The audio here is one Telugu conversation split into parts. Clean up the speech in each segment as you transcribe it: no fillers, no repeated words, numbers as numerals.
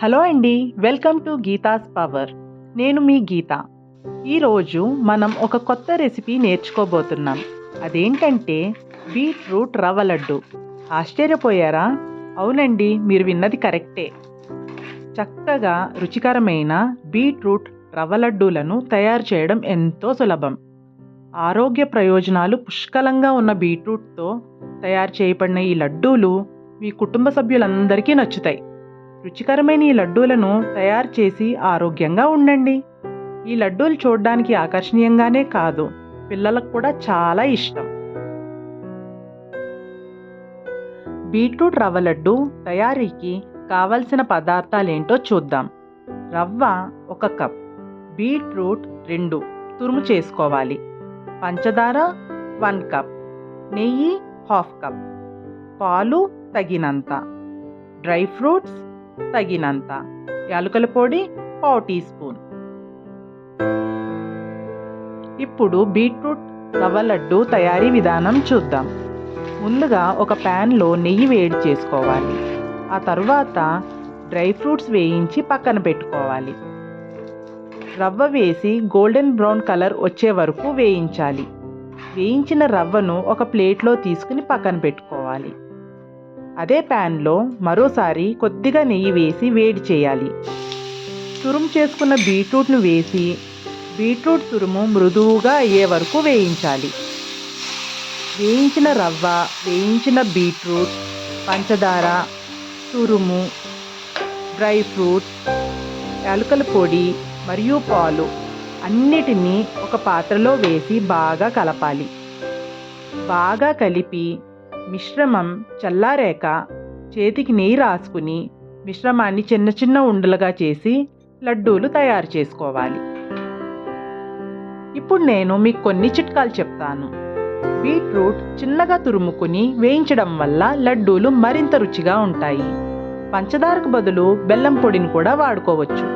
హలో అండి, వెల్కమ్ టు గీతాస్ పవర్. నేను మీ గీత. ఈరోజు మనం ఒక కొత్త రెసిపీ నేర్చుకోబోతున్నాం. అదేంటంటే బీట్రూట్ రవ్వ లడ్డు. ఆశ్చర్యపోయారా? అవునండి, మీరు విన్నది కరెక్టే. చక్కగా రుచికరమైన బీట్రూట్ రవ్వ లడ్డూలను తయారు చేయడం ఎంతో సులభం. ఆరోగ్య ప్రయోజనాలు పుష్కలంగా ఉన్న బీట్రూట్తో తయారు చేయబడిన ఈ లడ్డూలు మీ కుటుంబ సభ్యులందరికీ నచ్చుతాయి. రుచికరమైన ఈ లడ్డూలను తయారు చేసి ఆరోగ్యంగా ఉండండి. ఈ లడ్డూలు చూడడానికి ఆకర్షణీయంగానే కాదు, పిల్లలకు కూడా చాలా ఇష్టం. బీట్రూట్ రవ్వ లడ్డు తయారీకి కావలసిన పదార్థాలేంటో చూద్దాం. రవ్వ 1 కప్, బీట్రూట్ 2 తురుము చేసుకోవాలి, పంచదార 1 కప్, నెయ్యి 1/2 కప్, పాలు తగినంత, డ్రై ఫ్రూట్స్ తగినంత, యాలకుల పొడి 1/4 టీ స్పూన్. ఇప్పుడు బీట్రూట్ రవ్వ లడ్డు తయారీ విధానం చూద్దాం. ముందుగా ఒక ప్యాన్లో నెయ్యి వేడి చేసుకోవాలి. ఆ తర్వాత డ్రై ఫ్రూట్స్ వేయించి పక్కన పెట్టుకోవాలి. రవ్వ వేసి గోల్డెన్ బ్రౌన్ కలర్ వచ్చే వరకు వేయించాలి. వేయించిన రవ్వను ఒక ప్లేట్లో తీసుకుని పక్కన పెట్టుకోవాలి. అదే ప్యాన్లో మరోసారి కొద్దిగా నెయ్యి వేసి వేడి చేయాలి. తురుము చేసుకున్న బీట్రూట్ను వేసి బీట్రూట్ తురుము మృదువుగా అయ్యే వరకు వేయించాలి. వేయించిన రవ్వ, వేయించిన బీట్రూట్, పంచదార, తురుము, డ్రై ఫ్రూట్స్, యాలకుల పొడి మరియు పాలు అన్నిటినీ ఒక పాత్రలో వేసి బాగా కలపాలి. బాగా కలిపి మిశ్రమం చల్లారాక చేతికి నెయ్యి రాసుకుని మిశ్రమాన్ని చిన్న చిన్న ఉండలుగా చేసి లడ్డూలు తయారు చేసుకోవాలి. ఇప్పుడు నేను మీకు కొన్ని చిట్కాలు చెప్తాను. బీట్రూట్ చిన్నగా తురుముకుని వేయించడం వల్ల లడ్డూలు మరింత రుచిగా ఉంటాయి. పంచదారకు బదులు బెల్లం పొడిని కూడా వాడుకోవచ్చు.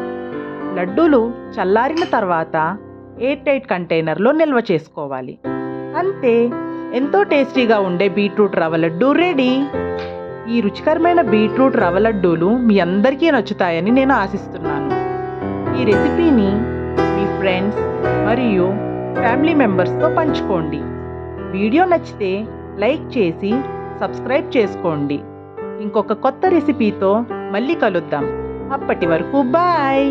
లడ్డూలు చల్లారిన తర్వాత ఎయిర్ టైట్ కంటైనర్లో నిల్వ చేసుకోవాలి. అంతే, ఎంతో టేస్టీగా ఉండే బీట్రూట్ రవ్వ లడ్డు రెడీ. ఈ రుచికరమైన బీట్రూట్ రవ్వ లడ్డూలు మీ అందరికీ నచ్చుతాయని నేను ఆశిస్తున్నాను. ఈ రెసిపీని మీ ఫ్రెండ్స్ మరియు ఫ్యామిలీ మెంబర్స్తో పంచుకోండి. వీడియో నచ్చితే లైక్ చేసి సబ్స్క్రైబ్ చేసుకోండి. ఇంకొక కొత్త రెసిపీతో మళ్ళీ కలుద్దాం. అప్పటి వరకు బాయ్.